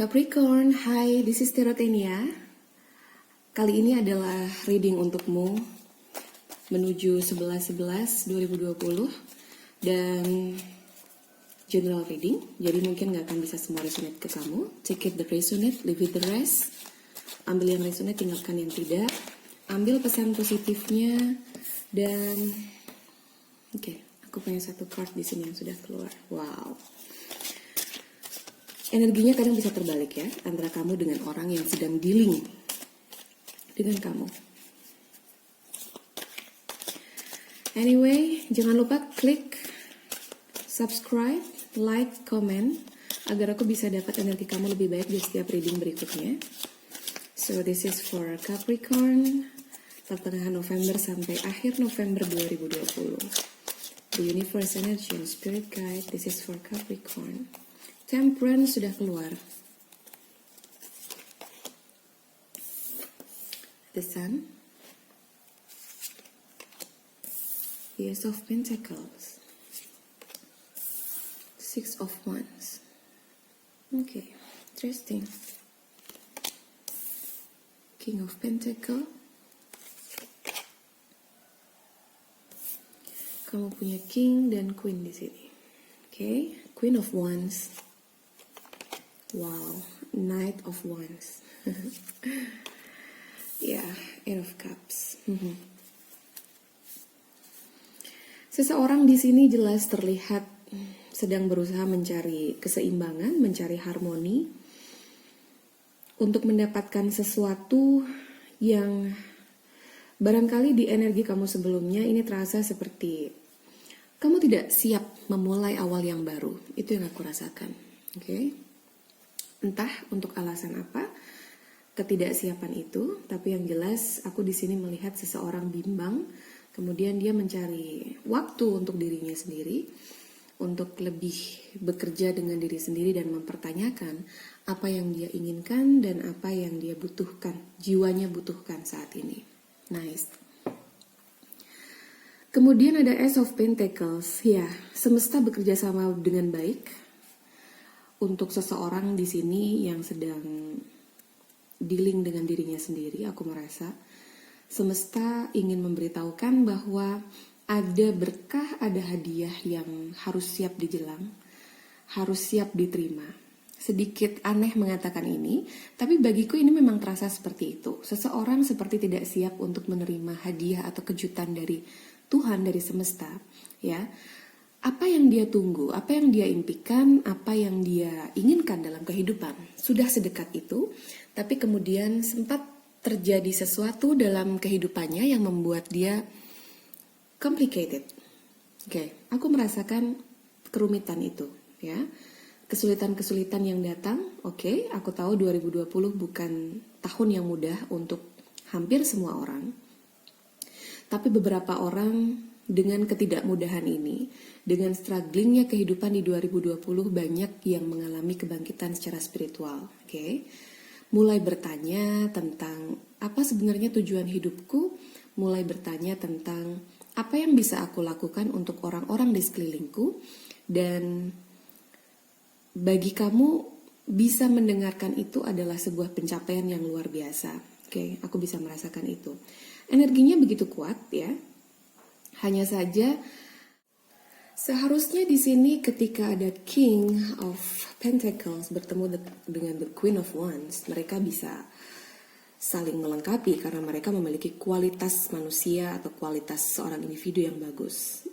Capricorn, hai, this is Terotenia. Kali ini adalah reading untukmu menuju 11/11/2020 dan general reading. Jadi mungkin gak akan bisa semua resonate ke kamu. Take it the resonate, leave it the rest. Ambil yang resonate, tinggalkan yang tidak. Ambil pesan positifnya dan oke, aku punya satu card di sini yang sudah keluar. Wow. Energinya kadang bisa terbalik ya, antara kamu dengan orang yang sedang dealing dengan kamu. Anyway, jangan lupa klik subscribe, like, comment, agar aku bisa dapat energi kamu lebih baik di setiap reading berikutnya. So this is for Capricorn, pertengahan November sampai akhir November 2020. The universe energy and spirit guide, this is for Capricorn. Temperance sudah keluar. The Sun. The Ace of Pentacles. Six of Wands. Okay, interesting. King of Pentacles. Kamu punya King dan Queen di sini. Okay, Queen of Wands. Wow, Knight of Wands. Yeah, Eight of Cups. Seseorang di sini jelas terlihat sedang berusaha mencari keseimbangan, mencari harmoni untuk mendapatkan sesuatu yang barangkali di energi kamu sebelumnya ini terasa seperti kamu tidak siap memulai awal yang baru. Itu yang aku rasakan. Okay? Entah untuk alasan apa ketidaksiapan itu, tapi yang jelas aku di sini melihat seseorang bimbang, kemudian dia mencari waktu untuk dirinya sendiri, untuk lebih bekerja dengan diri sendiri dan mempertanyakan apa yang dia inginkan dan apa yang dia butuhkan, jiwanya butuhkan saat ini. Nice. Kemudian ada Ace of Pentacles. Ya, semesta bekerja sama dengan baik untuk seseorang di sini yang sedang dealing dengan dirinya sendiri. Aku merasa semesta ingin memberitahukan bahwa ada berkah, ada hadiah yang harus siap dijelang, harus siap diterima. Sedikit aneh mengatakan ini, tapi bagiku ini memang terasa seperti itu. Seseorang seperti tidak siap untuk menerima hadiah atau kejutan dari Tuhan, dari semesta, ya. Apa yang dia tunggu, apa yang dia impikan, apa yang dia inginkan dalam kehidupan sudah sedekat itu, tapi kemudian sempat terjadi sesuatu dalam kehidupannya yang membuat dia complicated. Oke, aku merasakan kerumitan itu, ya. Kesulitan-kesulitan yang datang, oke, aku tahu 2020 bukan tahun yang mudah untuk hampir semua orang. Tapi beberapa orang dengan ketidakmudahan ini, dengan strugglingnya kehidupan di 2020, banyak yang mengalami kebangkitan secara spiritual. Okay? Mulai bertanya tentang apa sebenarnya tujuan hidupku, mulai bertanya tentang apa yang bisa aku lakukan untuk orang-orang di sekelilingku, dan bagi kamu bisa mendengarkan itu adalah sebuah pencapaian yang luar biasa. Okay? Aku bisa merasakan itu. Energinya begitu kuat ya. Hanya saja seharusnya di sini ketika ada King of Pentacles bertemu dengan the Queen of Wands, mereka bisa saling melengkapi karena mereka memiliki kualitas manusia atau kualitas seorang individu yang bagus.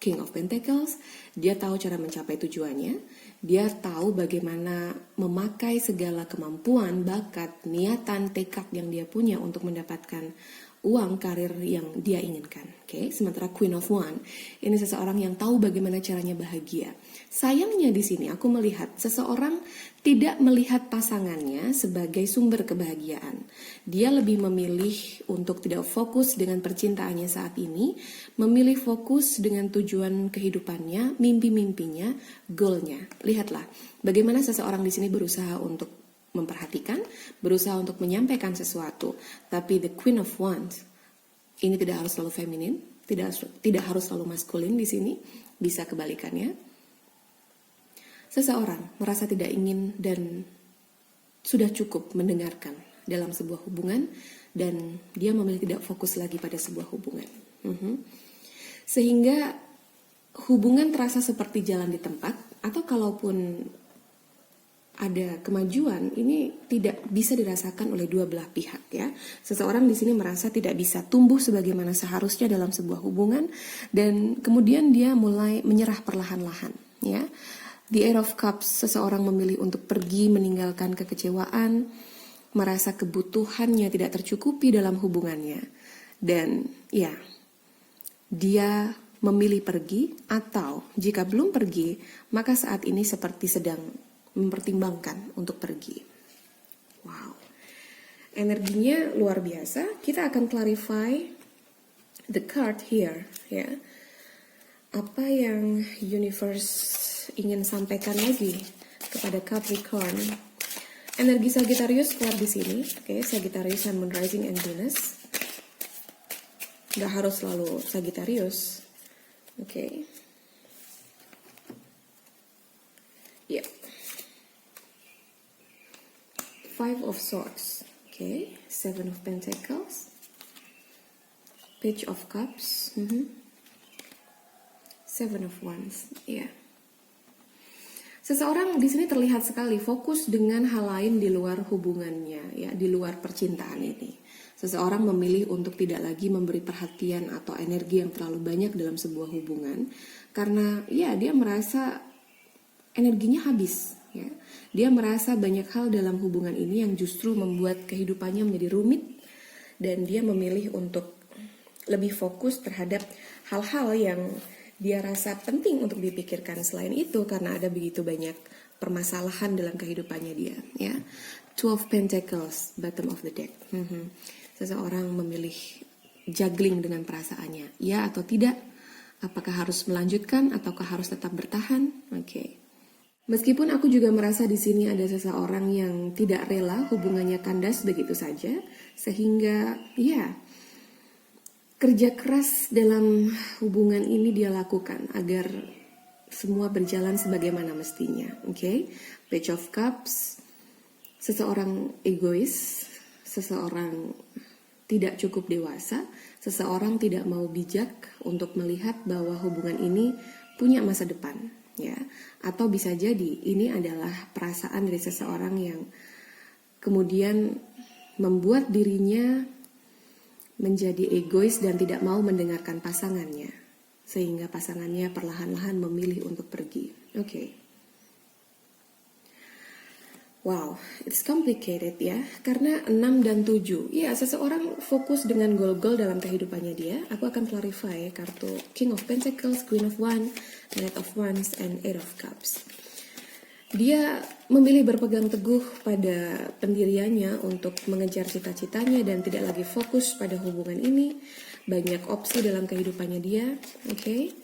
King of Pentacles, dia tahu cara mencapai tujuannya, dia tahu bagaimana memakai segala kemampuan, bakat, niatan, tekad yang dia punya untuk mendapatkan uang karir yang dia inginkan. Okay? Sementara Queen of Wands ini seseorang yang tahu bagaimana caranya bahagia. Sayangnya di sini aku melihat seseorang tidak melihat pasangannya sebagai sumber kebahagiaan. Dia lebih memilih untuk tidak fokus dengan percintaannya saat ini, memilih fokus dengan tujuan kehidupannya, mimpi-mimpinya, goalnya. Lihatlah bagaimana seseorang di sini berusaha untuk memperhatikan, berusaha untuk menyampaikan sesuatu. Tapi the Queen of Wands ini tidak harus selalu feminin, tidak harus selalu maskulin di sini, bisa kebalikannya. Seseorang merasa tidak ingin dan sudah cukup mendengarkan dalam sebuah hubungan dan dia memilih tidak fokus lagi pada sebuah hubungan. Sehingga hubungan terasa seperti jalan di tempat, atau kalaupun ada kemajuan, ini tidak bisa dirasakan oleh dua belah pihak ya. Seseorang di sini merasa tidak bisa tumbuh sebagaimana seharusnya dalam sebuah hubungan dan kemudian dia mulai menyerah perlahan-lahan ya. The Eight of Cups, seseorang memilih untuk pergi meninggalkan kekecewaan, merasa kebutuhannya tidak tercukupi dalam hubungannya. Dan ya, dia memilih pergi, atau jika belum pergi, maka saat ini seperti sedang mempertimbangkan untuk pergi. Wow, energinya luar biasa. Kita akan clarify the card here ya. Apa yang universe ingin sampaikan lagi kepada Capricorn? Energi Sagittarius keluar di sini. Oke, Sagittarius and Moon Rising and Venus. Gak harus selalu Sagittarius. Oke. Ya. Five of Swords. Okay, Seven of Pentacles, Page of Cups, Seven of Wands. Ya. Seseorang di sini terlihat sekali fokus dengan hal lain di luar hubungannya, ya, di luar percintaan ini. Seseorang memilih untuk tidak lagi memberi perhatian atau energi yang terlalu banyak dalam sebuah hubungan karena ya dia merasa energinya habis ya. Dia merasa banyak hal dalam hubungan ini yang justru membuat kehidupannya menjadi rumit dan dia memilih untuk lebih fokus terhadap hal-hal yang dia rasa penting untuk dipikirkan selain itu karena ada begitu banyak permasalahan dalam kehidupannya dia ya. Two of Pentacles, bottom of the deck. Seseorang memilih juggling dengan perasaannya, ya atau tidak, apakah harus melanjutkan ataukah harus tetap bertahan? Oke. Meskipun aku juga merasa di sini ada seseorang yang tidak rela hubungannya kandas begitu saja, sehingga ya kerja keras dalam hubungan ini dia lakukan agar semua berjalan sebagaimana mestinya. Oke, Page of Cups, seseorang egois, seseorang tidak cukup dewasa, seseorang tidak mau bijak untuk melihat bahwa hubungan ini punya masa depan. Ya, atau bisa jadi ini adalah perasaan dari seseorang yang kemudian membuat dirinya menjadi egois dan tidak mau mendengarkan pasangannya, sehingga pasangannya perlahan-lahan memilih untuk pergi. Oke. Wow, it's complicated ya, karena 6 dan 7. Ya, seseorang fokus dengan goal-goal dalam kehidupannya dia. Aku akan clarify kartu King of Pentacles, Queen of Wands, Knight of Wands, and Eight of Cups. Dia memilih berpegang teguh pada pendiriannya untuk mengejar cita-citanya dan tidak lagi fokus pada hubungan ini. Banyak opsi dalam kehidupannya dia, oke?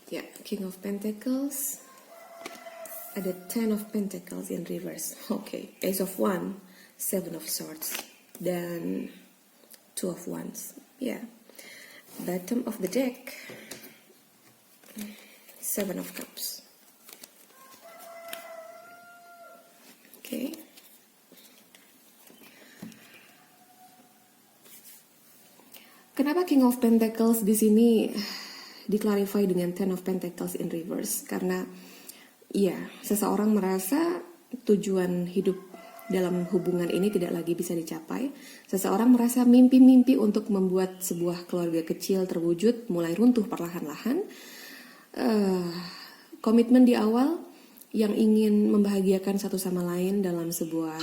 Ya, King of Pentacles, ada Ten of Pentacles in reverse. Oke, Ace of Wands, Seven of Swords, dan Two of Wands. Ya, bottom of the deck, Seven of Cups. Oke. Kenapa King of Pentacles di sini di-clarify dengan Ten of Pentacles in reverse? Karena ya, seseorang merasa tujuan hidup dalam hubungan ini tidak lagi bisa dicapai. Seseorang merasa mimpi-mimpi untuk membuat sebuah keluarga kecil terwujud mulai runtuh perlahan-lahan. Komitmen di awal yang ingin membahagiakan satu sama lain dalam sebuah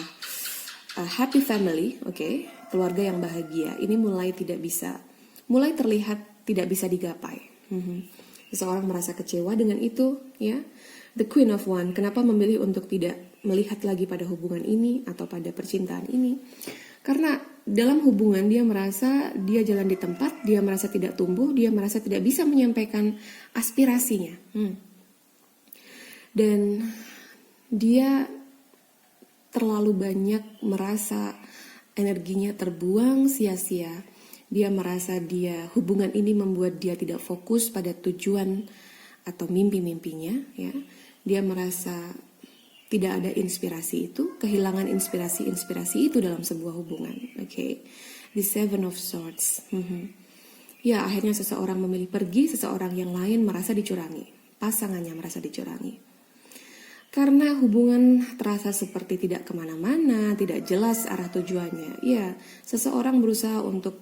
happy family, oke, keluarga yang bahagia, ini mulai terlihat tidak bisa digapai. Seseorang merasa kecewa dengan itu, ya. The Queen of Wands, kenapa memilih untuk tidak melihat lagi pada hubungan ini atau pada percintaan ini? Karena dalam hubungan dia merasa dia jalan di tempat, dia merasa tidak tumbuh, dia merasa tidak bisa menyampaikan aspirasinya. Dan dia terlalu banyak merasa energinya terbuang sia-sia. Dia merasa hubungan ini membuat dia tidak fokus pada tujuan atau mimpi-mimpinya, ya. Dia merasa tidak ada inspirasi itu, kehilangan inspirasi itu dalam sebuah hubungan. Oke. The Seven of Swords. Ya, akhirnya seseorang memilih pergi, seseorang yang lain merasa dicurangi. Pasangannya merasa dicurangi. Karena hubungan terasa seperti tidak kemana-mana, tidak jelas arah tujuannya. Ya, seseorang berusaha untuk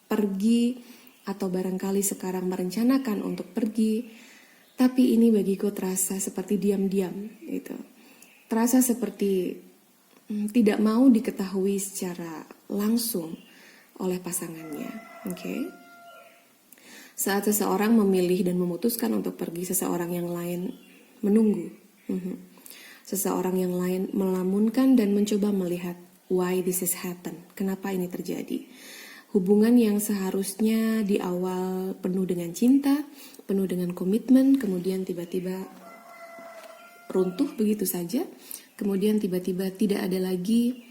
pergi, atau barangkali sekarang merencanakan untuk pergi, tapi ini bagiku terasa seperti diam-diam gitu. Terasa seperti tidak mau diketahui secara langsung oleh pasangannya. Oke. Saat seseorang memilih dan memutuskan untuk pergi, seseorang yang lain menunggu. Seseorang yang lain melamunkan dan mencoba melihat why this has happened. Kenapa ini terjadi? Hubungan yang seharusnya di awal penuh dengan cinta, penuh dengan komitmen, kemudian tiba-tiba runtuh begitu saja. Kemudian tiba-tiba tidak ada lagi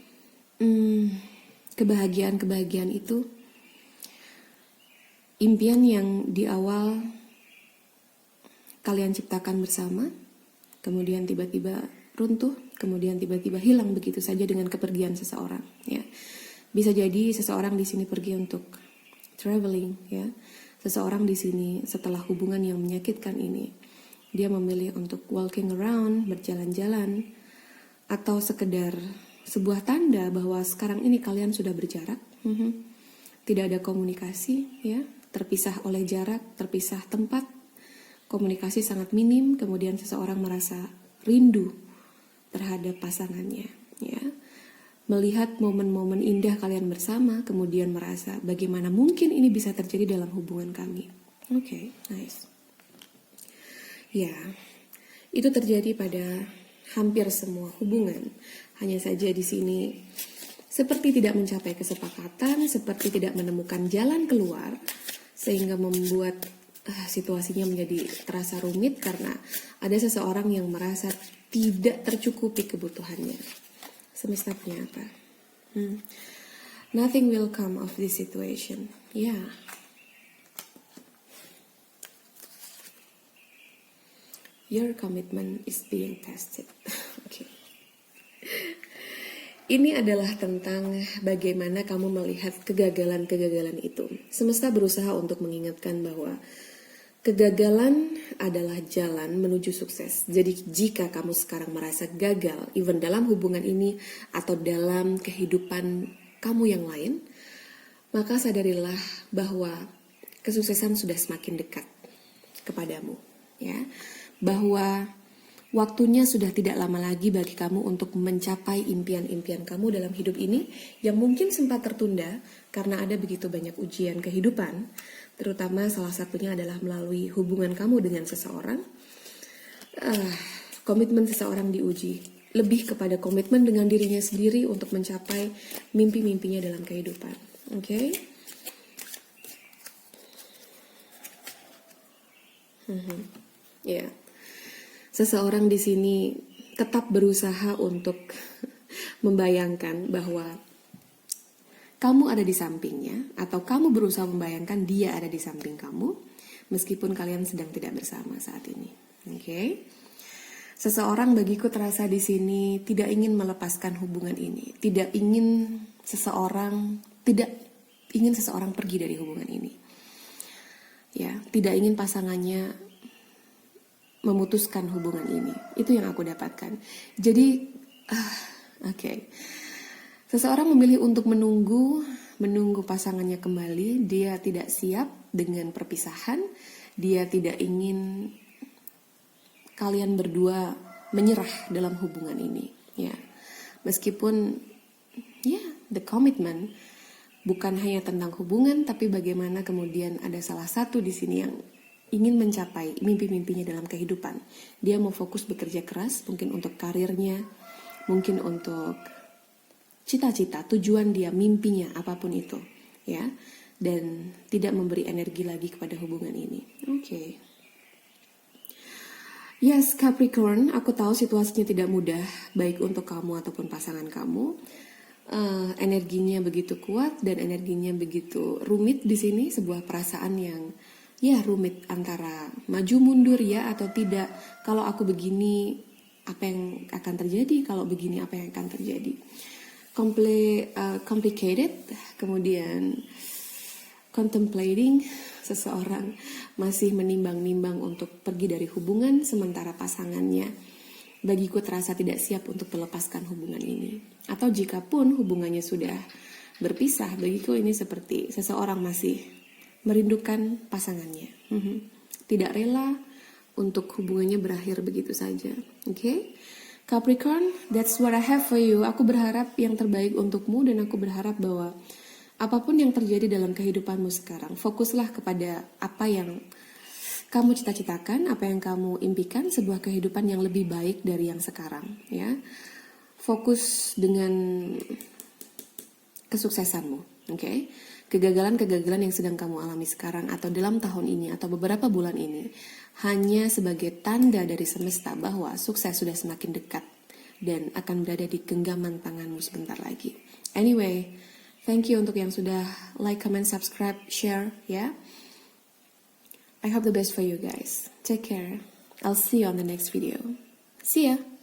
kebahagiaan-kebahagiaan itu. Impian yang di awal kalian ciptakan bersama, kemudian tiba-tiba runtuh, kemudian tiba-tiba hilang begitu saja dengan kepergian seseorang. Ya, bisa jadi seseorang di sini pergi untuk traveling. Ya, seseorang di sini setelah hubungan yang menyakitkan ini, dia memilih untuk walking around, berjalan-jalan, atau sekedar sebuah tanda bahwa sekarang ini kalian sudah berjarak. Tidak ada komunikasi, ya, terpisah oleh jarak, terpisah tempat, komunikasi sangat minim, kemudian seseorang merasa rindu terhadap pasangannya, ya. Melihat momen-momen indah kalian bersama, kemudian merasa bagaimana mungkin ini bisa terjadi dalam hubungan kami. Oke, nice. Ya, itu terjadi pada hampir semua hubungan. Hanya saja di sini seperti tidak mencapai kesepakatan, seperti tidak menemukan jalan keluar, sehingga membuat situasinya menjadi terasa rumit karena ada seseorang yang merasa tidak tercukupi kebutuhannya. Semesta punya apa? Nothing will come of this situation. Ya. Yeah. Your commitment is being tested. Oke. Ini adalah tentang bagaimana kamu melihat kegagalan-kegagalan itu. Semesta berusaha untuk mengingatkan bahwa kegagalan adalah jalan menuju sukses. Jadi jika kamu sekarang merasa gagal, even dalam hubungan ini atau dalam kehidupan kamu yang lain, maka sadarilah bahwa kesuksesan sudah semakin dekat kepadamu, ya. Bahwa waktunya sudah tidak lama lagi bagi kamu untuk mencapai impian-impian kamu dalam hidup ini yang mungkin sempat tertunda karena ada begitu banyak ujian kehidupan, terutama salah satunya adalah melalui hubungan kamu dengan seseorang. Komitmen seseorang diuji, lebih kepada komitmen dengan dirinya sendiri untuk mencapai mimpi-mimpinya dalam kehidupan. Oke? Ya. Seseorang di sini tetap berusaha untuk membayangkan bahwa kamu ada di sampingnya, atau kamu berusaha membayangkan dia ada di samping kamu, meskipun kalian sedang tidak bersama saat ini. Oke? Seseorang bagiku terasa di sini tidak ingin melepaskan hubungan ini, tidak ingin seseorang pergi dari hubungan ini. Ya, tidak ingin pasangannya memutuskan hubungan ini. Itu yang aku dapatkan. Jadi, oke. Seseorang memilih untuk menunggu pasangannya kembali. Dia tidak siap dengan perpisahan. Dia tidak ingin kalian berdua menyerah dalam hubungan ini. Ya, meskipun the commitment bukan hanya tentang hubungan, tapi bagaimana kemudian ada salah satu di sini yang ingin mencapai mimpi-mimpinya dalam kehidupan. Dia mau fokus bekerja keras, mungkin untuk karirnya, mungkin untuk cita-cita, tujuan dia, mimpinya, apapun itu, ya. Dan tidak memberi energi lagi kepada hubungan ini. Oke. Yes, Capricorn, aku tahu situasinya tidak mudah, baik untuk kamu ataupun pasangan kamu. Energinya begitu kuat dan energinya begitu rumit di sini, sebuah perasaan yang ya rumit antara maju mundur ya atau tidak. Kalau aku begini apa yang akan terjadi, kalau begini apa yang akan terjadi. Complicated, kemudian contemplating, seseorang masih menimbang-nimbang untuk pergi dari hubungan sementara pasangannya bagiku terasa tidak siap untuk melepaskan hubungan ini. Atau jika pun hubungannya sudah berpisah, bagiku ini seperti seseorang masih merindukan pasangannya. Tidak rela untuk hubungannya berakhir begitu saja. Oke? Capricorn, that's what I have for you. Aku berharap yang terbaik untukmu dan aku berharap bahwa apapun yang terjadi dalam kehidupanmu sekarang, fokuslah kepada apa yang kamu cita-citakan, apa yang kamu impikan, sebuah kehidupan yang lebih baik dari yang sekarang, ya. Fokus dengan kesuksesanmu, oke? Kegagalan-kegagalan yang sedang kamu alami sekarang atau dalam tahun ini atau beberapa bulan ini hanya sebagai tanda dari semesta bahwa sukses sudah semakin dekat dan akan berada di genggaman tanganmu sebentar lagi. Anyway, thank you untuk yang sudah like, comment, subscribe, share, ya. I hope the best for you guys. Take care. I'll see you on the next video. See ya.